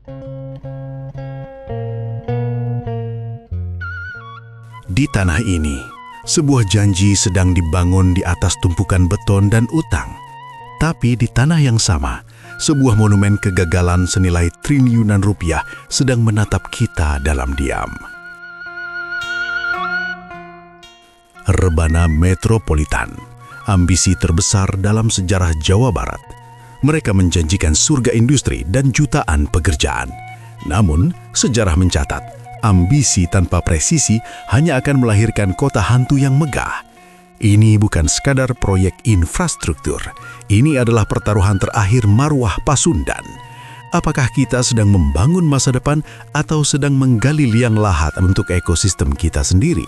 Di tanah ini, sebuah janji sedang dibangun di atas tumpukan beton dan utang. Tapi di tanah yang sama, sebuah monumen kegagalan senilai triliunan rupiah sedang menatap kita dalam diam. Rebana Metropolitan, ambisi terbesar dalam sejarah Jawa Barat. Mereka menjanjikan surga industri dan jutaan pekerjaan. Namun, sejarah mencatat, ambisi tanpa presisi hanya akan melahirkan kota hantu yang megah. Ini bukan sekadar proyek infrastruktur. Ini adalah pertaruhan terakhir marwah Pasundan. Apakah kita sedang membangun masa depan atau sedang menggali liang lahat untuk ekosistem kita sendiri?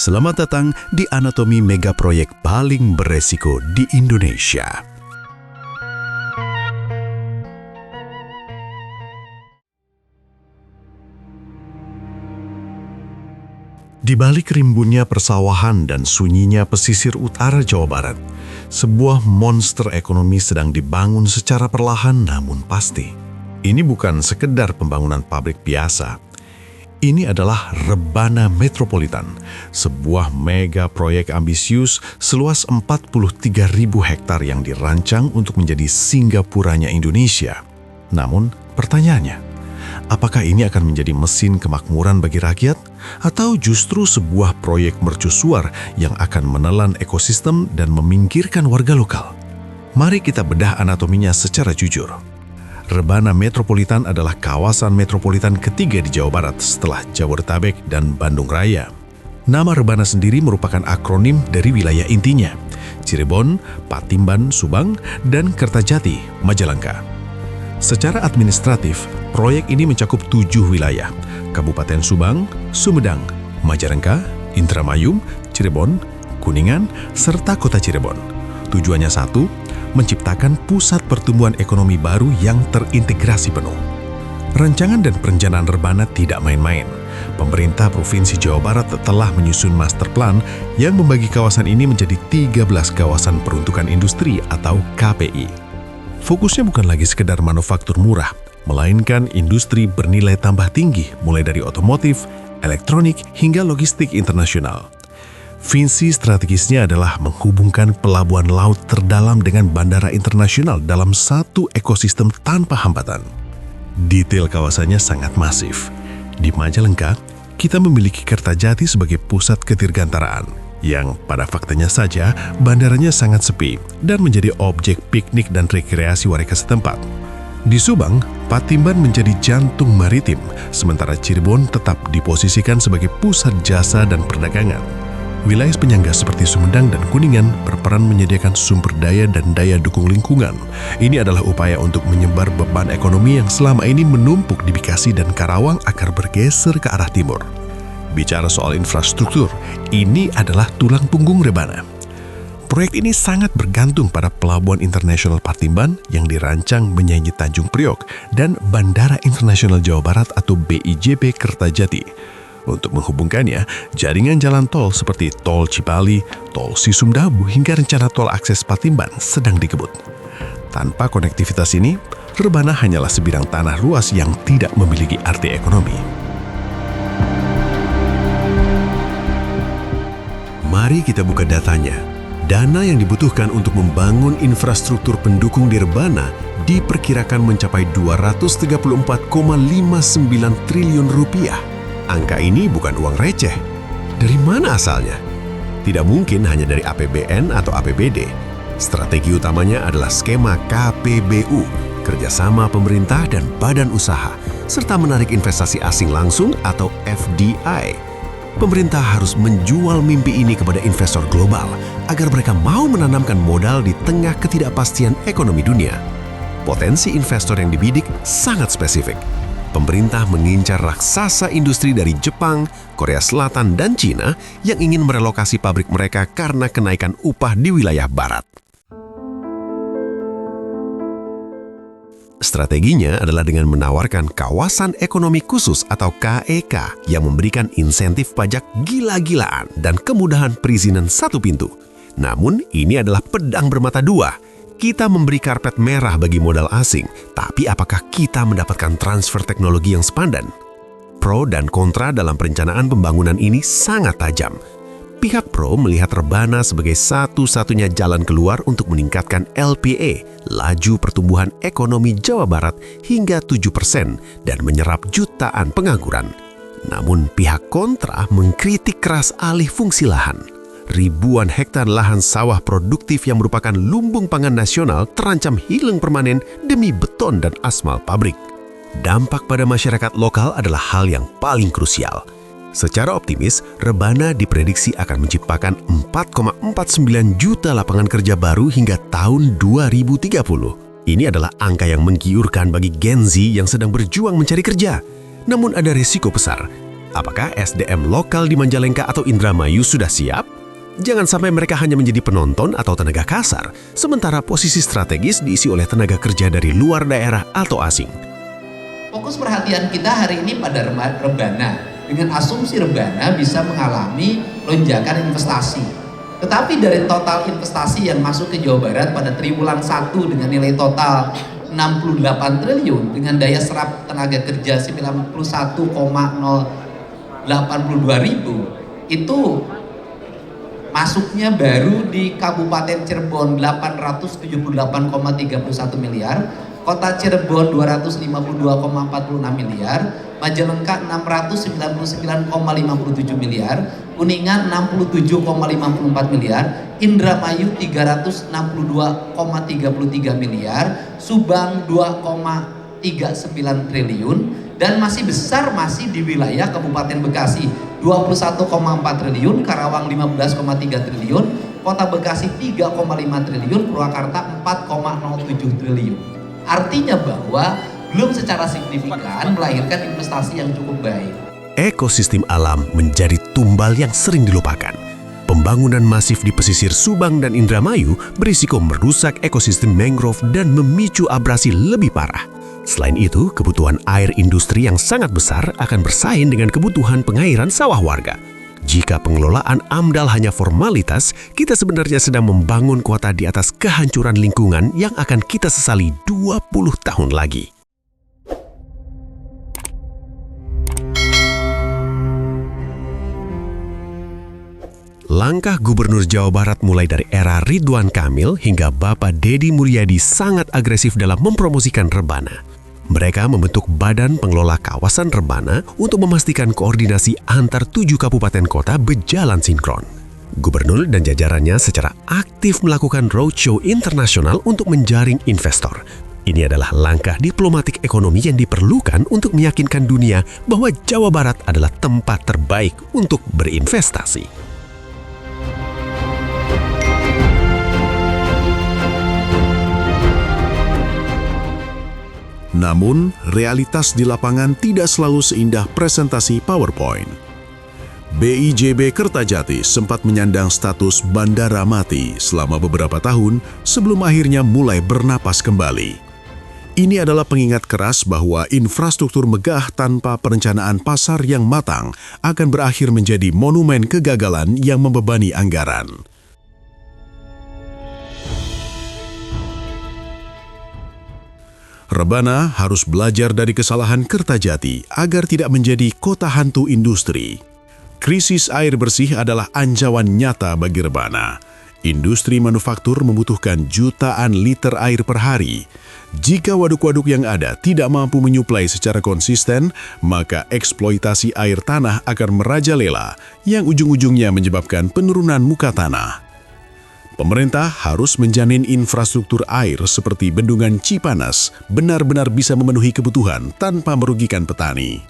Selamat datang di Anatomi Mega Proyek paling beresiko di Indonesia. Di balik rimbunnya persawahan dan sunyinya pesisir utara Jawa Barat, sebuah monster ekonomi sedang dibangun secara perlahan namun pasti. Ini bukan sekedar pembangunan pabrik biasa. Ini adalah Rebana Metropolitan, sebuah mega proyek ambisius seluas 43.000 hektar yang dirancang untuk menjadi Singapuranya Indonesia. Namun, pertanyaannya, apakah ini akan menjadi mesin kemakmuran bagi rakyat? Atau justru sebuah proyek mercusuar yang akan menelan ekosistem dan meminggirkan warga lokal? Mari kita bedah anatominya secara jujur. Rebana Metropolitan adalah kawasan metropolitan ketiga di Jawa Barat setelah Jabodetabek dan Bandung Raya. Nama Rebana sendiri merupakan akronim dari wilayah intinya, Cirebon, Patimban, Subang, dan Kertajati, Majalengka. Secara administratif, proyek ini mencakup 7 wilayah, Kabupaten Subang, Sumedang, Majalengka, Indramayu, Cirebon, Kuningan, serta Kota Cirebon. Tujuannya satu, menciptakan pusat pertumbuhan ekonomi baru yang terintegrasi penuh. Rancangan dan perencanaan Rebana tidak main-main. Pemerintah Provinsi Jawa Barat telah menyusun master plan yang membagi kawasan ini menjadi 13 kawasan peruntukan industri atau KPI. Fokusnya bukan lagi sekedar manufaktur murah, melainkan industri bernilai tambah tinggi mulai dari otomotif, elektronik, hingga logistik internasional. Visi strategisnya adalah menghubungkan pelabuhan laut terdalam dengan bandara internasional dalam satu ekosistem tanpa hambatan. Detail kawasannya sangat masif. Di Majalengka, kita memiliki Kertajati sebagai pusat kedirgantaraan, yang pada faktanya saja bandaranya sangat sepi dan menjadi objek piknik dan rekreasi warga setempat. Di Subang, Patimban menjadi jantung maritim, sementara Cirebon tetap diposisikan sebagai pusat jasa dan perdagangan. Wilayah penyangga seperti Sumedang dan Kuningan berperan menyediakan sumber daya dan daya dukung lingkungan. Ini adalah upaya untuk menyebar beban ekonomi yang selama ini menumpuk di Bekasi dan Karawang agar bergeser ke arah timur. Bicara soal infrastruktur, ini adalah tulang punggung Rebana. Proyek ini sangat bergantung pada Pelabuhan Internasional Patimban yang dirancang menyaingi Tanjung Priok dan Bandara Internasional Jawa Barat atau BIJP Kertajati. Untuk menghubungkannya, jaringan jalan tol seperti Tol Cipali, Tol Sisumdabu hingga rencana tol akses Patimban sedang dikebut. Tanpa konektivitas ini, Rebana hanyalah sebidang tanah luas yang tidak memiliki arti ekonomi. Mari kita buka datanya. Dana yang dibutuhkan untuk membangun infrastruktur pendukung di Rebana diperkirakan mencapai 234,59 triliun rupiah. Angka ini bukan uang receh. Dari mana asalnya? Tidak mungkin hanya dari APBN atau APBD. Strategi utamanya adalah skema KPBU, kerjasama pemerintah dan badan usaha, serta menarik investasi asing langsung atau FDI. Pemerintah harus menjual mimpi ini kepada investor global agar mereka mau menanamkan modal di tengah ketidakpastian ekonomi dunia. Potensi investor yang dibidik sangat spesifik. Pemerintah mengincar raksasa industri dari Jepang, Korea Selatan, dan Cina yang ingin merelokasi pabrik mereka karena kenaikan upah di wilayah barat. Strateginya adalah dengan menawarkan kawasan ekonomi khusus atau KEK yang memberikan insentif pajak gila-gilaan dan kemudahan perizinan satu pintu. Namun ini adalah pedang bermata dua. Kita memberi karpet merah bagi modal asing, tapi apakah kita mendapatkan transfer teknologi yang sepadan? Pro dan kontra dalam perencanaan pembangunan ini sangat tajam. Pihak pro melihat Rebana sebagai satu-satunya jalan keluar untuk meningkatkan LPA, laju pertumbuhan ekonomi Jawa Barat hingga 7% dan menyerap jutaan pengangguran. Namun pihak kontra mengkritik keras alih fungsi lahan. Ribuan hektar lahan sawah produktif yang merupakan lumbung pangan nasional terancam hilang permanen demi beton dan aspal pabrik. Dampak pada masyarakat lokal adalah hal yang paling krusial. Secara optimis, Rebana diprediksi akan menciptakan 4,49 juta lapangan kerja baru hingga tahun 2030. Ini adalah angka yang menggiurkan bagi Gen Z yang sedang berjuang mencari kerja. Namun ada risiko besar. Apakah SDM lokal di Majalengka atau Indramayu sudah siap? Jangan sampai mereka hanya menjadi penonton atau tenaga kasar, sementara posisi strategis diisi oleh tenaga kerja dari luar daerah atau asing. Fokus perhatian kita hari ini pada Rebana. Dengan asumsi Rebana bisa mengalami lonjakan investasi. Tetapi dari total investasi yang masuk ke Jawa Barat pada triwulan 1 dengan nilai total 68 triliun dengan daya serap tenaga kerja 91,082 ribu, itu masuknya baru di Kabupaten Cirebon 878,31 miliar, Kota Cirebon 252,46 miliar, Majalengka 699,57 miliar, Kuningan 67,54 miliar, Indramayu 362,33 miliar, Subang 2,39 triliun, dan masih besar masih di wilayah Kabupaten Bekasi 21,4 triliun, Karawang 15,3 triliun, Kota Bekasi 3,5 triliun, Purwakarta 4,07 triliun. Artinya bahwa belum secara signifikan melahirkan investasi yang cukup baik. Ekosistem alam menjadi tumbal yang sering dilupakan. Pembangunan masif di pesisir Subang dan Indramayu berisiko merusak ekosistem mangrove dan memicu abrasi lebih parah. Selain itu, kebutuhan air industri yang sangat besar akan bersaing dengan kebutuhan pengairan sawah warga. Jika pengelolaan AMDAL hanya formalitas, kita sebenarnya sedang membangun kota di atas kehancuran lingkungan yang akan kita sesali 20 tahun lagi. Langkah Gubernur Jawa Barat mulai dari era Ridwan Kamil hingga Bapak Deddy Mulyadi sangat agresif dalam mempromosikan Rebana. Mereka membentuk Badan Pengelola Kawasan Rebana untuk memastikan koordinasi antar 7 kabupaten kota berjalan sinkron. Gubernur dan jajarannya secara aktif melakukan roadshow internasional untuk menjaring investor. Ini adalah langkah diplomatik ekonomi yang diperlukan untuk meyakinkan dunia bahwa Jawa Barat adalah tempat terbaik untuk berinvestasi. Namun, realitas di lapangan tidak selalu seindah presentasi PowerPoint. BIJB Kertajati sempat menyandang status bandara mati selama beberapa tahun sebelum akhirnya mulai bernapas kembali. Ini adalah pengingat keras bahwa infrastruktur megah tanpa perencanaan pasar yang matang akan berakhir menjadi monumen kegagalan yang membebani anggaran. Rebana harus belajar dari kesalahan Kertajati agar tidak menjadi kota hantu industri. Krisis air bersih adalah ancaman nyata bagi Rebana. Industri manufaktur membutuhkan jutaan liter air per hari. Jika waduk-waduk yang ada tidak mampu menyuplai secara konsisten, maka eksploitasi air tanah akan merajalela, yang ujung-ujungnya menyebabkan penurunan muka tanah. Pemerintah harus menjamin infrastruktur air seperti Bendungan Cipanas benar-benar bisa memenuhi kebutuhan tanpa merugikan petani.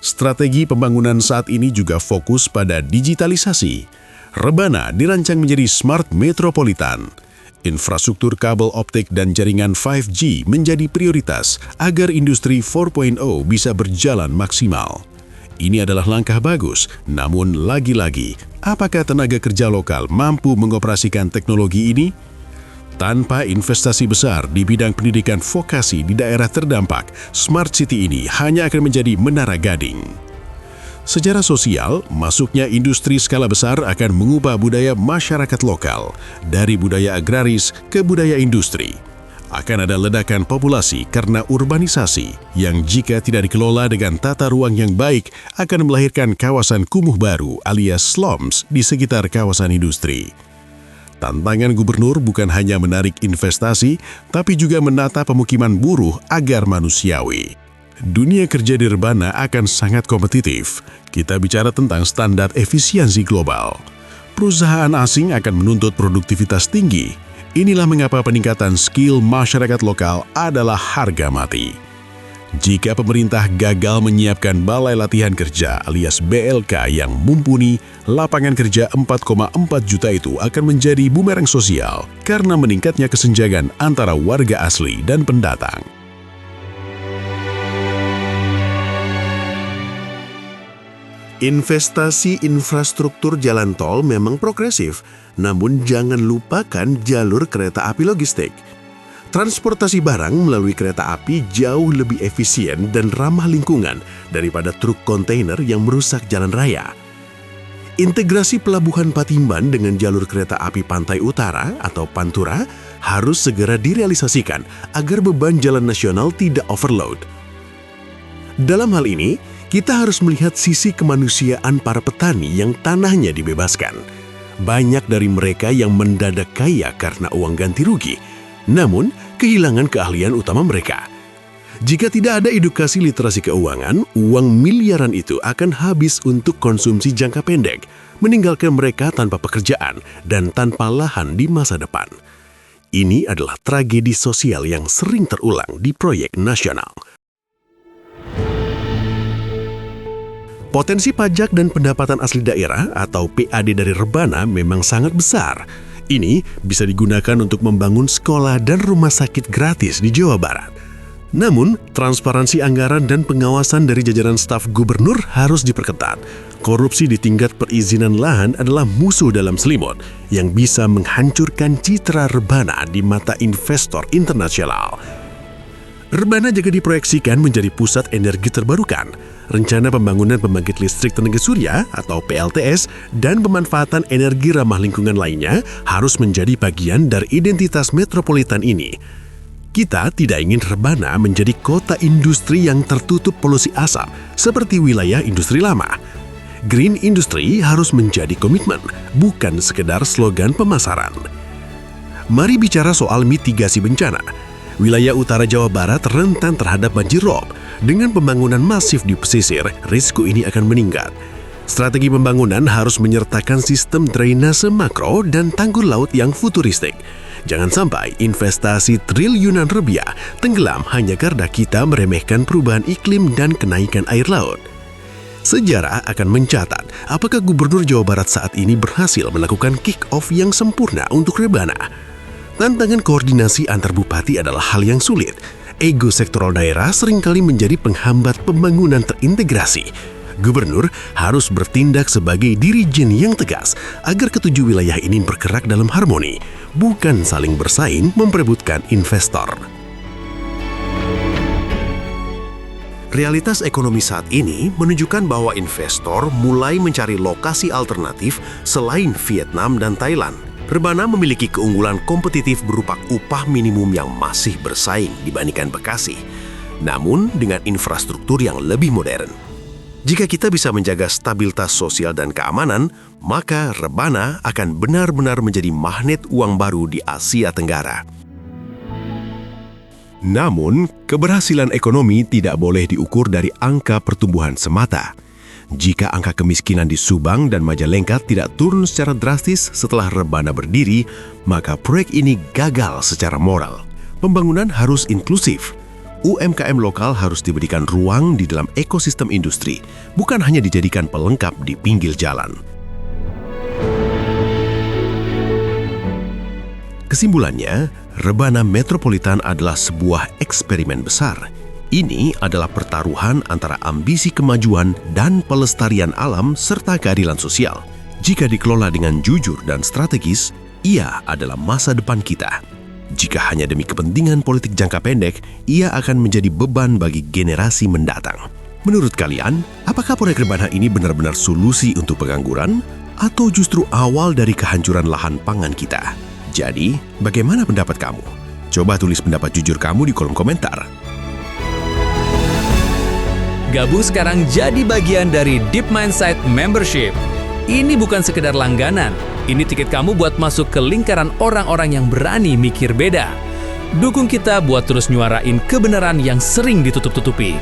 Strategi pembangunan saat ini juga fokus pada digitalisasi. Rebana dirancang menjadi smart metropolitan. Infrastruktur kabel optik dan jaringan 5G menjadi prioritas agar industri 4.0 bisa berjalan maksimal. Ini adalah langkah bagus, namun lagi-lagi, apakah tenaga kerja lokal mampu mengoperasikan teknologi ini? Tanpa investasi besar di bidang pendidikan vokasi di daerah terdampak, Smart City ini hanya akan menjadi menara gading. Secara sosial, masuknya industri skala besar akan mengubah budaya masyarakat lokal dari budaya agraris ke budaya industri. Akan ada ledakan populasi karena urbanisasi yang jika tidak dikelola dengan tata ruang yang baik akan melahirkan kawasan kumuh baru alias slums di sekitar kawasan industri. Tantangan gubernur bukan hanya menarik investasi, tapi juga menata pemukiman buruh agar manusiawi. Dunia kerja di Rebana akan sangat kompetitif. Kita bicara tentang standar efisiensi global. Perusahaan asing akan menuntut produktivitas tinggi. Inilah mengapa peningkatan skill masyarakat lokal adalah harga mati. Jika pemerintah gagal menyiapkan balai latihan kerja alias BLK yang mumpuni, lapangan kerja 4,4 juta itu akan menjadi bumerang sosial karena meningkatnya kesenjangan antara warga asli dan pendatang. Investasi infrastruktur jalan tol memang progresif, namun jangan lupakan jalur kereta api logistik. Transportasi barang melalui kereta api jauh lebih efisien dan ramah lingkungan daripada truk kontainer yang merusak jalan raya. Integrasi Pelabuhan Patimban dengan jalur kereta api Pantai Utara atau Pantura harus segera direalisasikan agar beban jalan nasional tidak overload. Dalam hal ini, kita harus melihat sisi kemanusiaan para petani yang tanahnya dibebaskan. Banyak dari mereka yang mendadak kaya karena uang ganti rugi, namun kehilangan keahlian utama mereka. Jika tidak ada edukasi literasi keuangan, uang miliaran itu akan habis untuk konsumsi jangka pendek, meninggalkan mereka tanpa pekerjaan dan tanpa lahan di masa depan. Ini adalah tragedi sosial yang sering terulang di proyek nasional. Potensi pajak dan pendapatan asli daerah atau PAD dari Rebana memang sangat besar. Ini bisa digunakan untuk membangun sekolah dan rumah sakit gratis di Jawa Barat. Namun, transparansi anggaran dan pengawasan dari jajaran staf gubernur harus diperketat. Korupsi di tingkat perizinan lahan adalah musuh dalam selimut yang bisa menghancurkan citra Rebana di mata investor internasional. Rebana juga diproyeksikan menjadi pusat energi terbarukan. Rencana pembangunan pembangkit listrik tenaga surya atau PLTS dan pemanfaatan energi ramah lingkungan lainnya harus menjadi bagian dari identitas metropolitan ini. Kita tidak ingin Rebana menjadi kota industri yang tertutup polusi asap seperti wilayah industri lama. Green Industry harus menjadi komitmen, bukan sekedar slogan pemasaran. Mari bicara soal mitigasi bencana. Wilayah utara Jawa Barat rentan terhadap banjir rob. Dengan pembangunan masif di pesisir, risiko ini akan meningkat. Strategi pembangunan harus menyertakan sistem drainase makro dan tanggul laut yang futuristik. Jangan sampai investasi triliunan rupiah tenggelam hanya karena kita meremehkan perubahan iklim dan kenaikan air laut. Sejarah akan mencatat apakah Gubernur Jawa Barat saat ini berhasil melakukan kick-off yang sempurna untuk Rebana. Tantangan koordinasi antar bupati adalah hal yang sulit. Ego sektoral daerah seringkali menjadi penghambat pembangunan terintegrasi. Gubernur harus bertindak sebagai dirijen yang tegas agar ketujuh wilayah ini bergerak dalam harmoni, bukan saling bersaing memperebutkan investor. Realitas ekonomi saat ini menunjukkan bahwa investor mulai mencari lokasi alternatif selain Vietnam dan Thailand. Rebana memiliki keunggulan kompetitif berupa upah minimum yang masih bersaing dibandingkan Bekasi, namun dengan infrastruktur yang lebih modern. Jika kita bisa menjaga stabilitas sosial dan keamanan, maka Rebana akan benar-benar menjadi magnet uang baru di Asia Tenggara. Namun, keberhasilan ekonomi tidak boleh diukur dari angka pertumbuhan semata. Jika angka kemiskinan di Subang dan Majalengka tidak turun secara drastis setelah Rebana berdiri, maka proyek ini gagal secara moral. Pembangunan harus inklusif. UMKM lokal harus diberikan ruang di dalam ekosistem industri, bukan hanya dijadikan pelengkap di pinggir jalan. Kesimpulannya, Rebana Metropolitan adalah sebuah eksperimen besar. Ini adalah pertaruhan antara ambisi kemajuan dan pelestarian alam serta keadilan sosial. Jika dikelola dengan jujur dan strategis, ia adalah masa depan kita. Jika hanya demi kepentingan politik jangka pendek, ia akan menjadi beban bagi generasi mendatang. Menurut kalian, apakah proyek Rebana ini benar-benar solusi untuk pengangguran atau justru awal dari kehancuran lahan pangan kita? Jadi, bagaimana pendapat kamu? Coba tulis pendapat jujur kamu di kolom komentar. Gabung sekarang jadi bagian dari Deep Mindset Membership. Ini bukan sekedar langganan, ini tiket kamu buat masuk ke lingkaran orang-orang yang berani mikir beda. Dukung kita buat terus nyuarain kebenaran yang sering ditutup-tutupi.